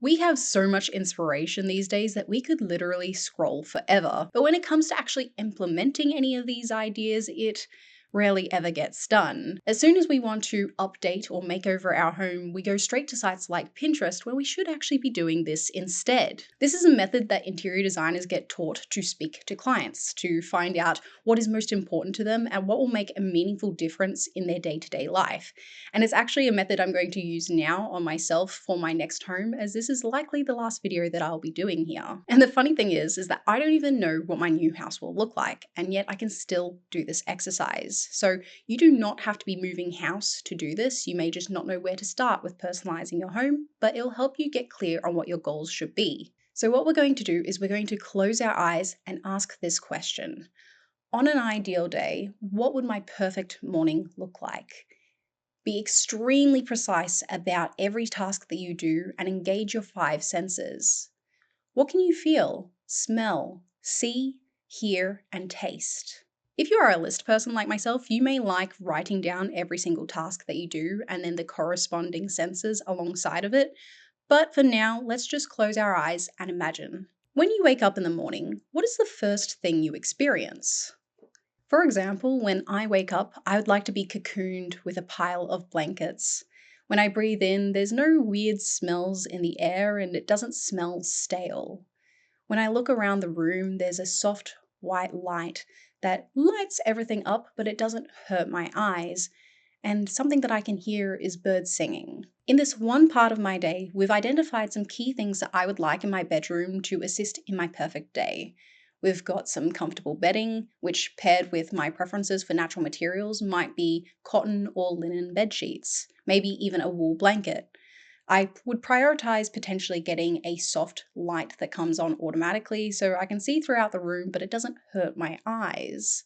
We have so much inspiration these days that we could literally scroll forever. But when it comes to actually implementing any of these ideas, it rarely ever gets done. As soon as we want to update or make over our home, we go straight to sites like Pinterest, where we should actually be doing this instead. This is a method that interior designers get taught to speak to clients, to find out what is most important to them and what will make a meaningful difference in their day-to-day life. And it's actually a method I'm going to use now on myself for my next home, as this is likely the last video that I'll be doing here. And the funny thing is that I don't even know what my new house will look like, and yet I can still do this exercise. So you do not have to be moving house to do this. You may just not know where to start with personalizing your home, but it'll help you get clear on what your goals should be. So what we're going to do is we're going to close our eyes and ask this question. On an ideal day, what would my perfect morning look like? Be extremely precise about every task that you do and engage your 5 senses. What can you feel, smell, see, hear, and taste? If you are a list person like myself, you may like writing down every single task that you do and then the corresponding senses alongside of it. But for now, let's just close our eyes and imagine. When you wake up in the morning, what is the first thing you experience? For example, when I wake up, I would like to be cocooned with a pile of blankets. When I breathe in, there's no weird smells in the air and it doesn't smell stale. When I look around the room, there's a soft white light that lights everything up, but it doesn't hurt my eyes. And something that I can hear is birds singing. In this one part of my day, we've identified some key things that I would like in my bedroom to assist in my perfect day. We've got some comfortable bedding, which paired with my preferences for natural materials might be cotton or linen bed sheets, maybe even a wool blanket. I would prioritize potentially getting a soft light that comes on automatically so I can see throughout the room, but it doesn't hurt my eyes.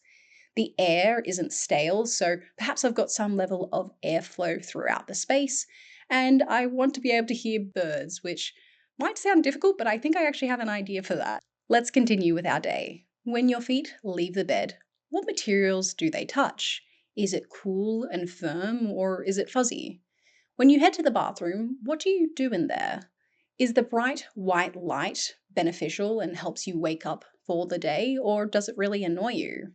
The air isn't stale, so perhaps I've got some level of airflow throughout the space, and I want to be able to hear birds, which might sound difficult, but I think I actually have an idea for that. Let's continue with our day. When your feet leave the bed, what materials do they touch? Is it cool and firm, or is it fuzzy? When you head to the bathroom, what do you do in there? Is the bright white light beneficial and helps you wake up for the day, or does it really annoy you?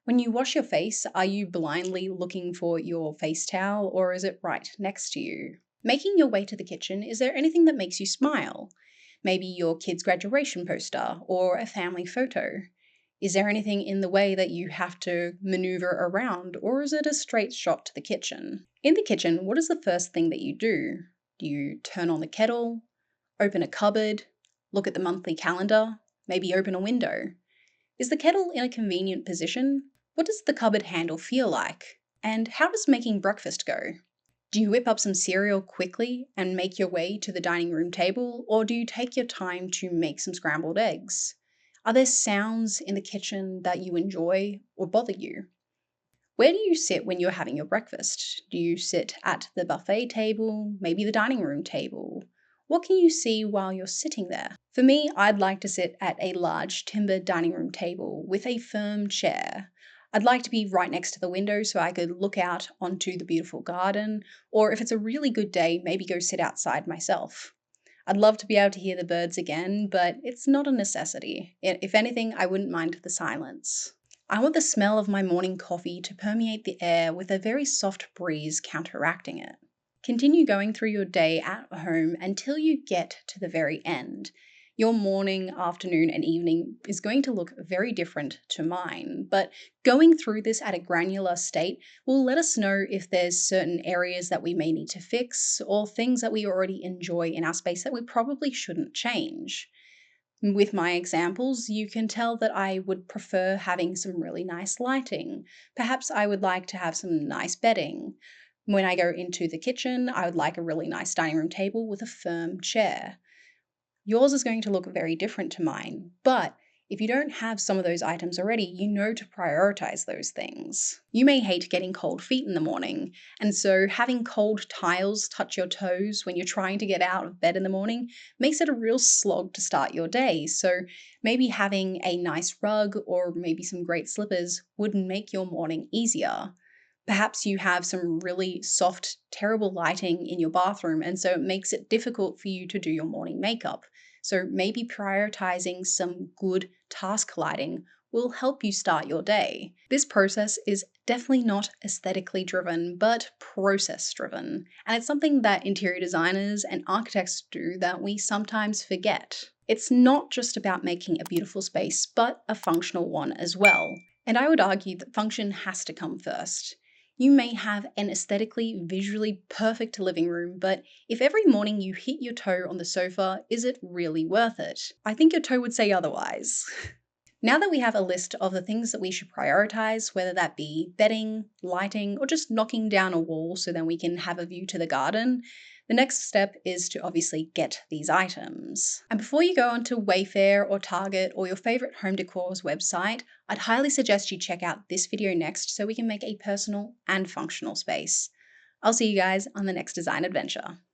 When you wash your face, are you blindly looking for your face towel, or is it right next to you? Making your way to the kitchen, is there anything that makes you smile? Maybe your kid's graduation poster or a family photo. Is there anything in the way that you have to maneuver around, or is it a straight shot to the kitchen? In the kitchen, what is the first thing that you do? Do you turn on the kettle, open a cupboard, look at the monthly calendar, maybe open a window? Is the kettle in a convenient position? What does the cupboard handle feel like? And how does making breakfast go? Do you whip up some cereal quickly and make your way to the dining room table, or do you take your time to make some scrambled eggs? Are there sounds in the kitchen that you enjoy or bother you? Where do you sit when you're having your breakfast? Do you sit at the buffet table, maybe the dining room table? What can you see while you're sitting there? For me, I'd like to sit at a large timber dining room table with a firm chair. I'd like to be right next to the window so I could look out onto the beautiful garden, or if it's a really good day, maybe go sit outside myself. I'd love to be able to hear the birds again, but it's not a necessity. If anything, I wouldn't mind the silence. I want the smell of my morning coffee to permeate the air with a very soft breeze counteracting it. Continue going through your day at home until you get to the very end. Your morning, afternoon, and evening is going to look very different to mine, but going through this at a granular state will let us know if there's certain areas that we may need to fix or things that we already enjoy in our space that we probably shouldn't change. With my examples, you can tell that I would prefer having some really nice lighting. Perhaps I would like to have some nice bedding. When I go into the kitchen, I would like a really nice dining room table with a firm chair. Yours is going to look very different to mine, but if you don't have some of those items already, you know to prioritize those things. You may hate getting cold feet in the morning, and so having cold tiles touch your toes when you're trying to get out of bed in the morning makes it a real slog to start your day. So maybe having a nice rug or maybe some great slippers would make your morning easier. Perhaps you have some really soft, terrible lighting in your bathroom, and so it makes it difficult for you to do your morning makeup. So maybe prioritizing some good task lighting will help you start your day. This process is definitely not aesthetically driven, but process driven. And it's something that interior designers and architects do that we sometimes forget. It's not just about making a beautiful space, but a functional one as well. And I would argue that function has to come first. You may have an aesthetically, visually perfect living room, but if every morning you hit your toe on the sofa, is it really worth it? I think your toe would say otherwise. Now that we have a list of the things that we should prioritize, whether that be bedding, lighting, or just knocking down a wall so then we can have a view to the garden, the next step is to obviously get these items. And before you go onto Wayfair or Target or your favorite home decor's website, I'd highly suggest you check out this video next so we can make a personal and functional space. I'll see you guys on the next design adventure.